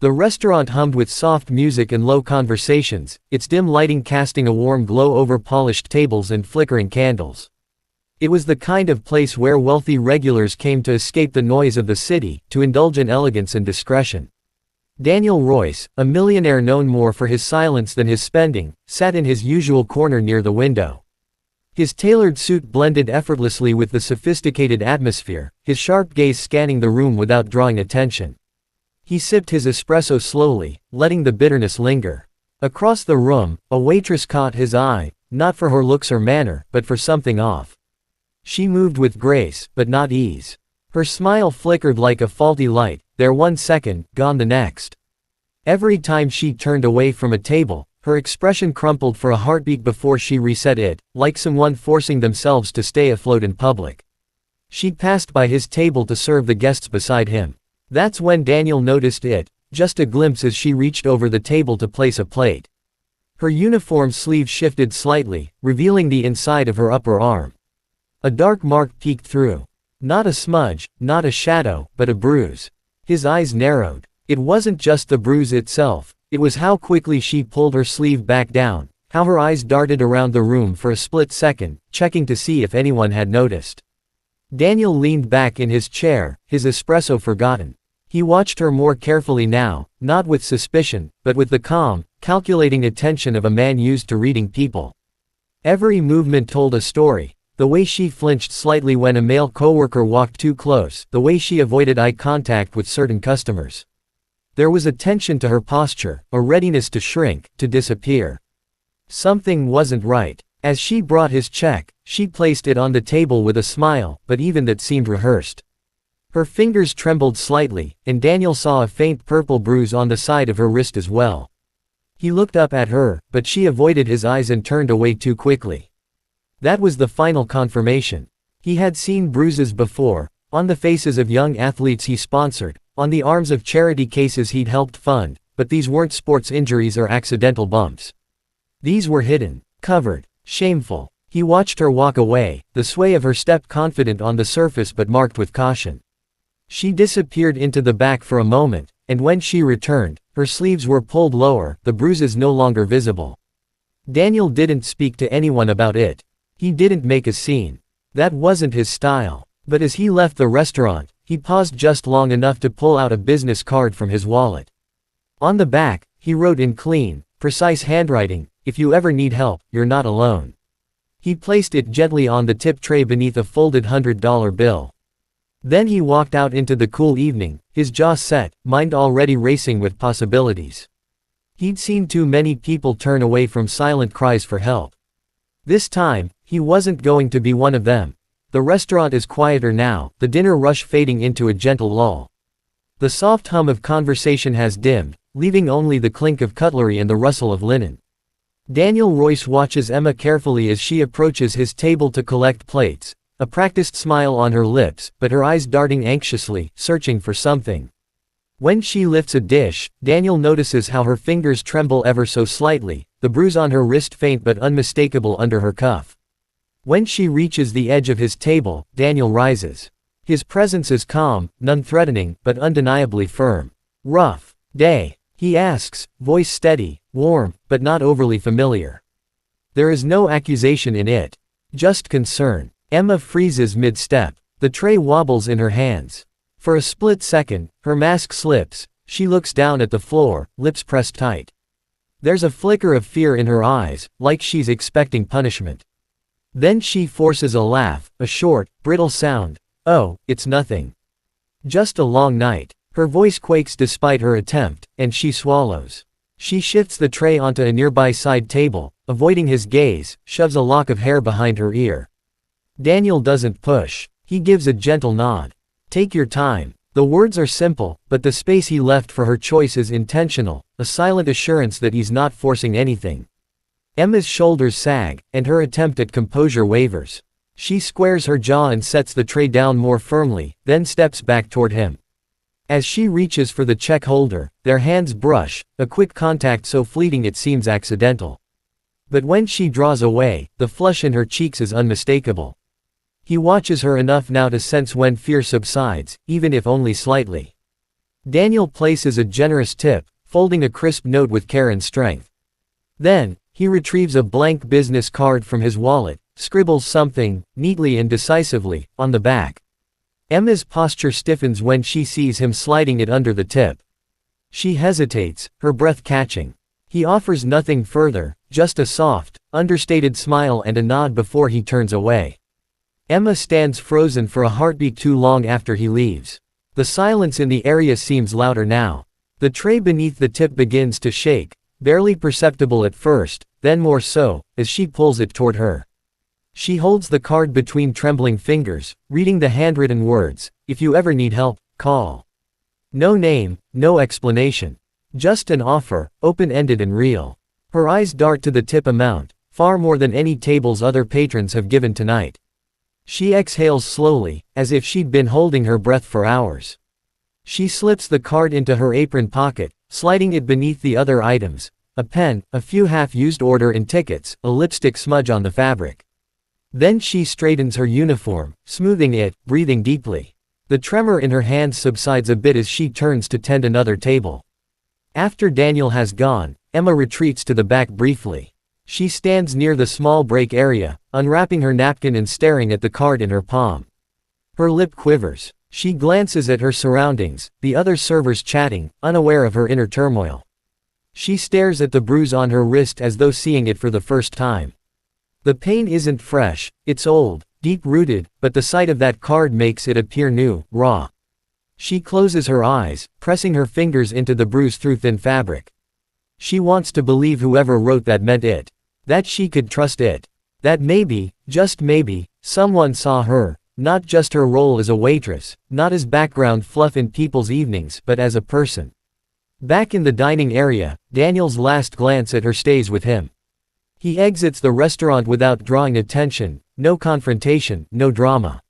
The restaurant hummed with soft music and low conversations, its dim lighting casting a warm glow over polished tables and flickering candles. It was the kind of place where wealthy regulars came to escape the noise of the city, to indulge in elegance and discretion. Daniel Royce, a millionaire known more for his silence than his spending, sat in his usual corner near the window. His tailored suit blended effortlessly with the sophisticated atmosphere, his sharp gaze scanning the room without drawing attention. He sipped his espresso slowly, letting the bitterness linger. Across the room, a waitress caught his eye, not for her looks or manner, but for something off. She moved with grace, but not ease. Her smile flickered like a faulty light, there one second, gone the next. Every time she turned away from a table, her expression crumpled for a heartbeat before she reset it, like someone forcing themselves to stay afloat in public. She passed by his table to serve the guests beside him. That's when Daniel noticed it, just a glimpse as she reached over the table to place a plate. Her uniform sleeve shifted slightly, revealing the inside of her upper arm. A dark mark peeked through. Not a smudge, not a shadow, but a bruise. His eyes narrowed. It wasn't just the bruise itself, it was how quickly she pulled her sleeve back down, how her eyes darted around the room for a split second, checking to see if anyone had noticed. Daniel leaned back in his chair, his espresso forgotten. He watched her more carefully now, not with suspicion, but with the calm, calculating attention of a man used to reading people. Every movement told a story. The way she flinched slightly when a male coworker walked too close, the way she avoided eye contact with certain customers. There was a tension to her posture, a readiness to shrink, to disappear. Something wasn't right. As she brought his check, she placed it on the table with a smile, but even that seemed rehearsed. Her fingers trembled slightly, and Daniel saw a faint purple bruise on the side of her wrist as well. He looked up at her, but she avoided his eyes and turned away too quickly. That was the final confirmation. He had seen bruises before, on the faces of young athletes he sponsored, on the arms of charity cases he'd helped fund, but these weren't sports injuries or accidental bumps. These were hidden, covered, shameful. He watched her walk away, the sway of her step confident on the surface but marked with caution. She disappeared into the back for a moment, and when she returned, her sleeves were pulled lower, the bruises no longer visible. Daniel didn't speak to anyone about it. He didn't make a scene. That wasn't his style. But as he left the restaurant, he paused just long enough to pull out a business card from his wallet. On the back, he wrote in clean, precise handwriting, "If you ever need help, you're not alone." He placed it gently on the tip tray beneath a folded $100 bill. Then he walked out into the cool evening, his jaw set, mind already racing with possibilities. He'd seen too many people turn away from silent cries for help. This time, he wasn't going to be one of them. The restaurant is quieter now, the dinner rush fading into a gentle lull. The soft hum of conversation has dimmed, leaving only the clink of cutlery and the rustle of linen. Daniel Royce watches Emma carefully as she approaches his table to collect plates, a practiced smile on her lips, but her eyes darting anxiously, searching for something. When she lifts a dish, Daniel notices how her fingers tremble ever so slightly, the bruise on her wrist faint but unmistakable under her cuff. When she reaches the edge of his table, Daniel rises. His presence is calm, non-threatening, but undeniably firm. "Rough day?" he asks, voice steady, warm, but not overly familiar. There is no accusation in it. Just concern. Emma freezes mid-step. The tray wobbles in her hands. For a split second, her mask slips, she looks down at the floor, lips pressed tight. There's a flicker of fear in her eyes, like she's expecting punishment. Then she forces a laugh, a short, brittle sound. "Oh, it's nothing. Just a long night." Her voice quakes despite her attempt, and she swallows. She shifts the tray onto a nearby side table, avoiding his gaze, shoves a lock of hair behind her ear. Daniel doesn't push. He gives a gentle nod. "Take your time." The words are simple, but the space he left for her choice is intentional, a silent assurance that he's not forcing anything. Emma's shoulders sag, and her attempt at composure wavers. She squares her jaw and sets the tray down more firmly, then steps back toward him. As she reaches for the check holder, their hands brush, a quick contact so fleeting it seems accidental. But when she draws away, the flush in her cheeks is unmistakable. He watches her enough now to sense when fear subsides, even if only slightly. Daniel places a generous tip, folding a crisp note with care and strength. Then, he retrieves a blank business card from his wallet, scribbles something, neatly and decisively, on the back. Emma's posture stiffens when she sees him sliding it under the tip. She hesitates, her breath catching. He offers nothing further, just a soft, understated smile and a nod before he turns away. Emma stands frozen for a heartbeat too long after he leaves. The silence in the area seems louder now. The tray beneath the tip begins to shake, barely perceptible at first, then more so, as she pulls it toward her. She holds the card between trembling fingers, reading the handwritten words, "If you ever need help, call." No name, no explanation. Just an offer, open-ended and real. Her eyes dart to the tip amount, far more than any tables other patrons have given tonight. She exhales slowly, as if she'd been holding her breath for hours. She slips the card into her apron pocket, sliding it beneath the other items, a pen, a few half-used order-in tickets, a lipstick smudge on the fabric. Then she straightens her uniform, smoothing it, breathing deeply. The tremor in her hands subsides a bit as she turns to tend another table. After Daniel has gone, Emma retreats to the back briefly. She stands near the small break area, unwrapping her napkin and staring at the card in her palm. Her lip quivers. She glances at her surroundings, the other servers chatting, unaware of her inner turmoil. She stares at the bruise on her wrist as though seeing it for the first time. The pain isn't fresh, it's old, deep-rooted, but the sight of that card makes it appear new, raw. She closes her eyes, pressing her fingers into the bruise through thin fabric. She wants to believe whoever wrote that meant it. That she could trust it. That maybe, just maybe, someone saw her, not just her role as a waitress, not as background fluff in people's evenings, but as a person. Back in the dining area, Daniel's last glance at her stays with him. He exits the restaurant without drawing attention, no confrontation, no drama.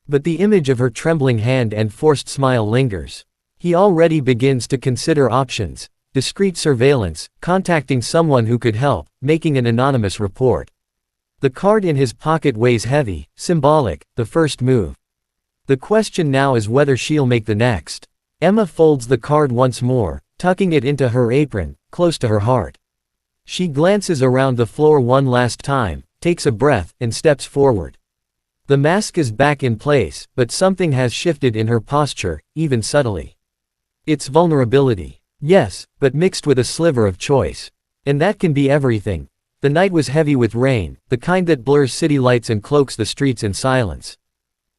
But the image of her trembling hand and forced smile lingers. He already begins to consider options, discreet surveillance, contacting someone who could help, making an anonymous report. The card in his pocket weighs heavy, symbolic, the first move. The question now is whether she'll make the next. Emma folds the card once more, tucking it into her apron, close to her heart. She glances around the floor one last time, takes a breath, and steps forward. The mask is back in place, but something has shifted in her posture, even subtly. It's vulnerability. Yes, but mixed with a sliver of choice. And that can be everything. The night was heavy with rain, the kind that blurs city lights and cloaks the streets in silence.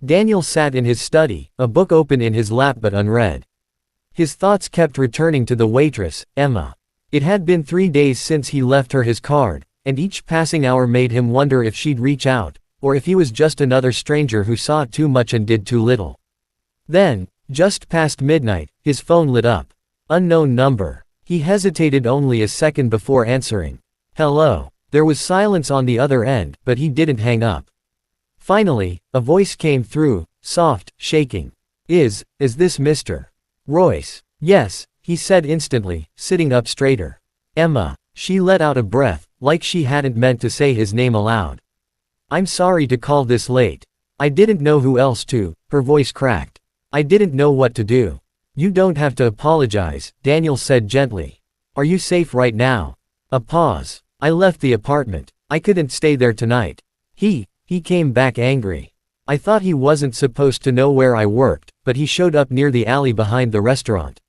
Daniel sat in his study, a book open in his lap but unread. His thoughts kept returning to the waitress, Emma. It had been 3 days since he left her his card, and each passing hour made him wonder if she'd reach out, or if he was just another stranger who saw too much and did too little. Then, just past midnight, his phone lit up. Unknown number. He hesitated only a second before answering. Hello. There was silence on the other end, but he didn't hang up. Finally, a voice came through, soft, shaking. Is this Mr. Royce? Yes, he said instantly, sitting up straighter. Emma. She let out a breath, like she hadn't meant to say his name aloud. I'm sorry to call this late. I didn't know who else to, her voice cracked. I didn't know what to do. You don't have to apologize, Daniel said gently. Are you safe right now? A pause. I left the apartment. I couldn't stay there tonight. He came back angry. I thought he wasn't supposed to know where I worked, but he showed up near the alley behind the restaurant.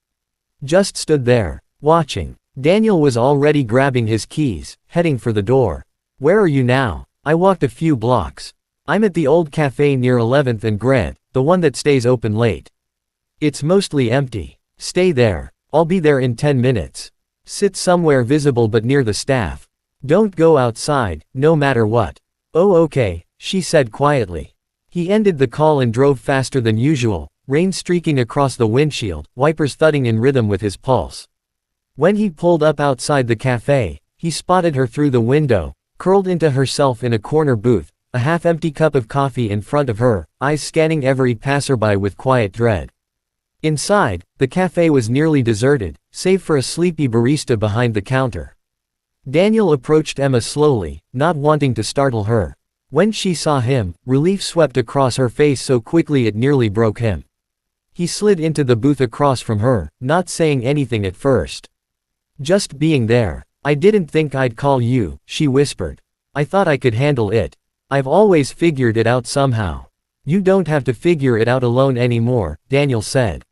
Just stood there, watching. Daniel was already grabbing his keys, heading for the door. Where are you now? I walked a few blocks. I'm at the old cafe near 11th and Grant, the one that stays open late. It's mostly empty. Stay there. I'll be there in 10 minutes. Sit somewhere visible but near the staff. Don't go outside, no matter what. Oh okay, she said quietly. He ended the call and drove faster than usual, rain streaking across the windshield, wipers thudding in rhythm with his pulse. When he pulled up outside the cafe, he spotted her through the window, curled into herself in a corner booth, a half-empty cup of coffee in front of her, eyes scanning every passerby with quiet dread. Inside, the cafe was nearly deserted, save for a sleepy barista behind the counter. Daniel approached Emma slowly, not wanting to startle her. When she saw him, relief swept across her face so quickly it nearly broke him. He slid into the booth across from her, not saying anything at first. Just being there. I didn't think I'd call you, she whispered. I thought I could handle it. I've always figured it out somehow. You don't have to figure it out alone anymore, Daniel said.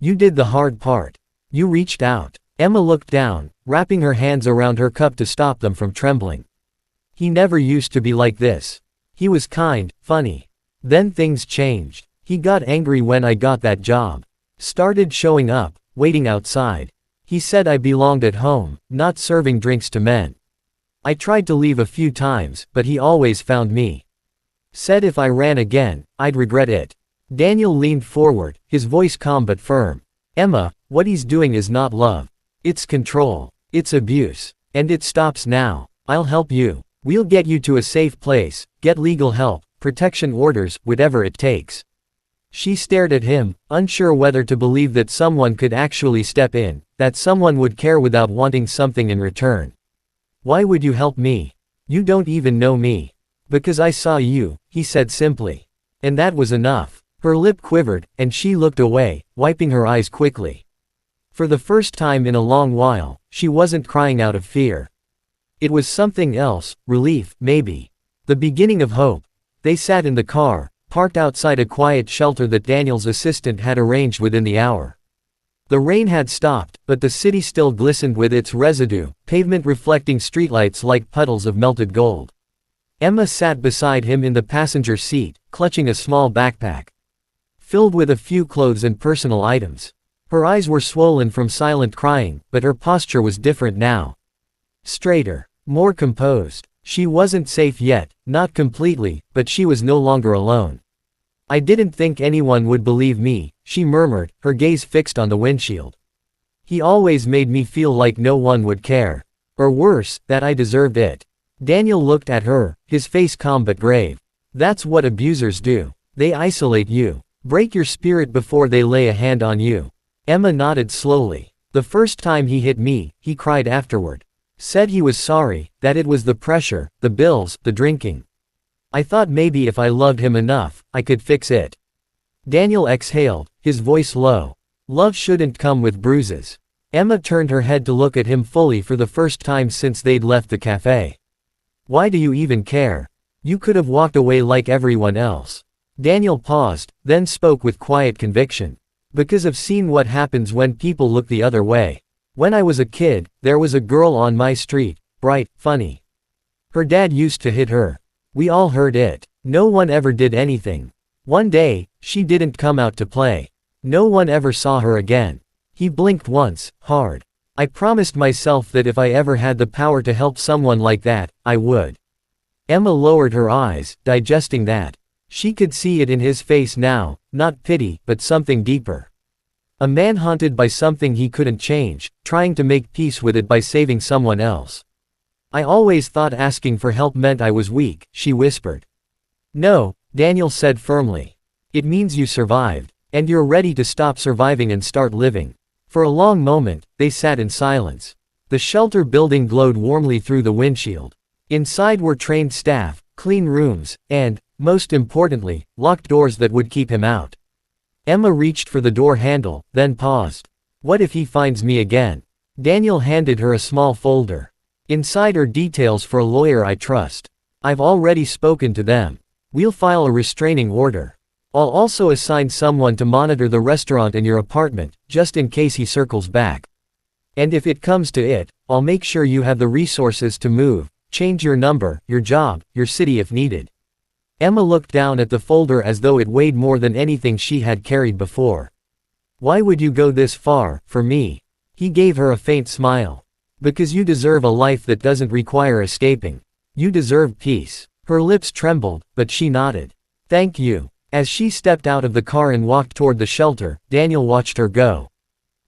You did the hard part. You reached out. Emma looked down, wrapping her hands around her cup to stop them from trembling. He never used to be like this. He was kind, funny. Then things changed. He got angry when I got that job. Started showing up, waiting outside. He said I belonged at home, not serving drinks to men. I tried to leave a few times, but he always found me. Said if I ran again, I'd regret it. Daniel leaned forward, his voice calm but firm. Emma, what he's doing is not love. It's control. It's abuse. And it stops now. I'll help you. We'll get you to a safe place, get legal help, protection orders, whatever it takes. She stared at him, unsure whether to believe that someone could actually step in, that someone would care without wanting something in return. Why would you help me? You don't even know me. Because I saw you, he said simply. And that was enough. Her lip quivered, and she looked away, wiping her eyes quickly. For the first time in a long while, she wasn't crying out of fear. It was something else, relief, maybe. The beginning of hope. They sat in the car, parked outside a quiet shelter that Daniel's assistant had arranged within the hour. The rain had stopped, but the city still glistened with its residue, pavement reflecting streetlights like puddles of melted gold. Emma sat beside him in the passenger seat, clutching a small backpack filled with a few clothes and personal items. Her eyes were swollen from silent crying, but her posture was different now. Straighter, more composed. She wasn't safe yet, not completely, but she was no longer alone. I didn't think anyone would believe me, she murmured, her gaze fixed on the windshield. He always made me feel like no one would care. Or worse, that I deserved it. Daniel looked at her, his face calm but grave. That's what abusers do. They isolate you. Break your spirit before they lay a hand on you. Emma nodded slowly. The first time he hit me, he cried afterward. Said he was sorry, that it was the pressure, the bills, the drinking. I thought maybe if I loved him enough, I could fix it. Daniel exhaled, his voice low. Love shouldn't come with bruises. Emma turned her head to look at him fully for the first time since they'd left the cafe. Why do you even care? You could have walked away like everyone else. Daniel paused, then spoke with quiet conviction. Because I've seen what happens when people look the other way. When I was a kid, there was a girl on my street, bright, funny. Her dad used to hit her. We all heard it. No one ever did anything. One day, she didn't come out to play. No one ever saw her again. He blinked once, hard. I promised myself that if I ever had the power to help someone like that, I would. Emma lowered her eyes, digesting that. She could see it in his face now, not pity, but something deeper. A man haunted by something he couldn't change, trying to make peace with it by saving someone else. I always thought asking for help meant I was weak, she whispered. No, Daniel said firmly. It means you survived, and you're ready to stop surviving and start living. For a long moment, they sat in silence. The shelter building glowed warmly through the windshield. Inside were trained staff, clean rooms, and, most importantly, locked doors that would keep him out. Emma reached for the door handle, then paused. What if he finds me again? Daniel handed her a small folder. Inside are details for a lawyer I trust. I've already spoken to them. We'll file a restraining order. I'll also assign someone to monitor the restaurant and your apartment, just in case he circles back. And if it comes to it, I'll make sure you have the resources to move, change your number, your job, your city if needed. Emma looked down at the folder as though it weighed more than anything she had carried before. Why would you go this far, for me? He gave her a faint smile. Because you deserve a life that doesn't require escaping. You deserve peace. Her lips trembled, but she nodded. Thank you. As she stepped out of the car and walked toward the shelter, Daniel watched her go.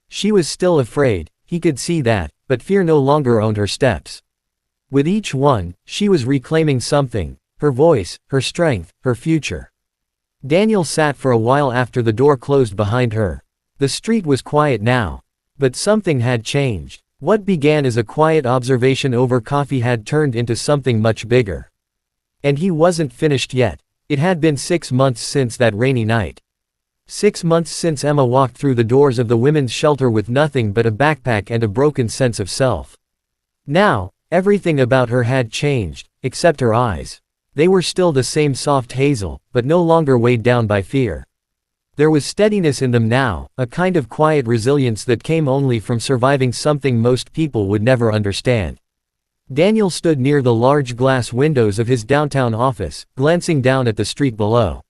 She was still afraid, he could see that, but fear no longer owned her steps. With each one, she was reclaiming something. Her voice, her strength, her future. Daniel sat for a while after the door closed behind her. The street was quiet now. But something had changed. What began as a quiet observation over coffee had turned into something much bigger. And he wasn't finished yet. It had been 6 months since that rainy night. 6 months since Emma walked through the doors of the women's shelter with nothing but a backpack and a broken sense of self. Now, everything about her had changed, except her eyes. They were still the same soft hazel, but no longer weighed down by fear. There was steadiness in them now, a kind of quiet resilience that came only from surviving something most people would never understand. Daniel stood near the large glass windows of his downtown office, glancing down at the street below.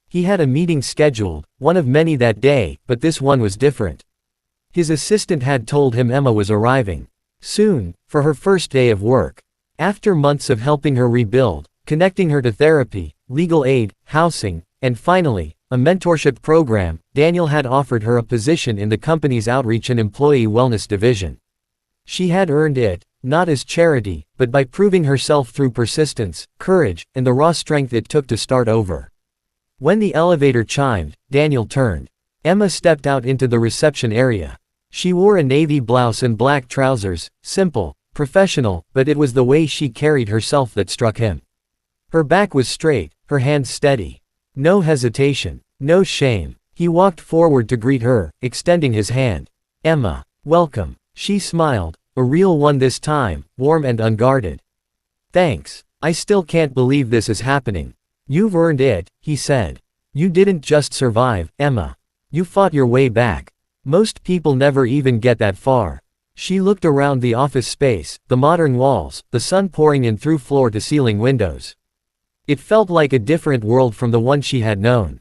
He had a meeting scheduled, one of many that day, but this one was different. His assistant had told him Emma was arriving soon, for her first day of work. After months of helping her rebuild, connecting her to therapy, legal aid, housing, and finally, a mentorship program, Daniel had offered her a position in the company's outreach and employee wellness division. She had earned it, not as charity, but by proving herself through persistence, courage, and the raw strength it took to start over. When the elevator chimed, Daniel turned. Emma stepped out into the reception area. She wore a navy blouse and black trousers, simple, professional, but it was the way she carried herself that struck him. Her back was straight, her hands steady. No hesitation, no shame. He walked forward to greet her, extending his hand. "Emma, welcome." She smiled, a real one this time, warm and unguarded. "Thanks. I still can't believe this is happening." "You've earned it," he said. "You didn't just survive, Emma. You fought your way back. Most people never even get that far." She looked around the office space, the modern walls, the sun pouring in through floor-to-ceiling windows. It felt like a different world from the one she had known.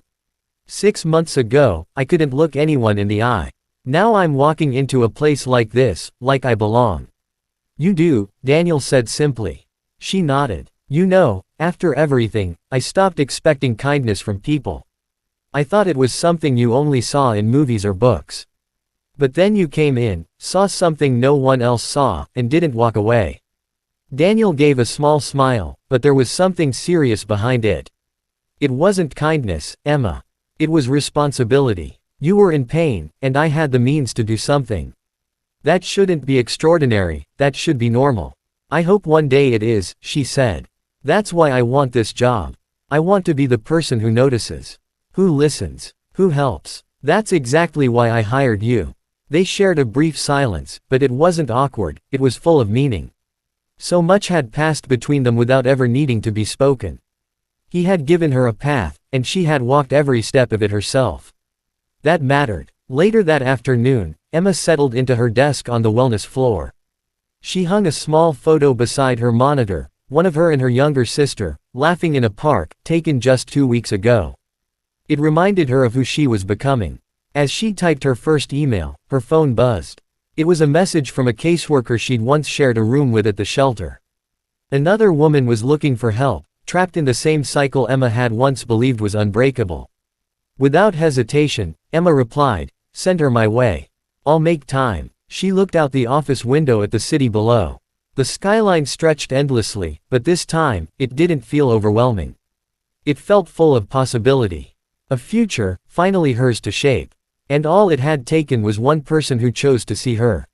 6 months ago, I couldn't look anyone in the eye. Now I'm walking into a place like this, like I belong. "You do," Daniel said simply. She nodded. "You know, after everything, I stopped expecting kindness from people. I thought it was something you only saw in movies or books. But then you came in, saw something no one else saw, and didn't walk away." Daniel gave a small smile, but there was something serious behind it. "It wasn't kindness, Emma. It was responsibility. You were in pain, and I had the means to do something. That shouldn't be extraordinary, that should be normal. I hope one day it is," she said. "That's why I want this job. I want to be the person who notices, who listens, who helps. That's exactly why I hired you." They shared a brief silence, but it wasn't awkward, it was full of meaning. So much had passed between them without ever needing to be spoken. He had given her a path, and she had walked every step of it herself. That mattered. Later that afternoon, Emma settled into her desk on the wellness floor. She hung a small photo beside her monitor, one of her and her younger sister, laughing in a park, taken just 2 weeks ago. It reminded her of who she was becoming. As she typed her first email, her phone buzzed. It was a message from a caseworker she'd once shared a room with at the shelter. Another woman was looking for help, trapped in the same cycle Emma had once believed was unbreakable. Without hesitation, Emma replied, "Send her my way. I'll make time." She looked out the office window at the city below. The skyline stretched endlessly, but this time, it didn't feel overwhelming. It felt full of possibility. A future, finally hers to shape. And all it had taken was one person who chose to see her.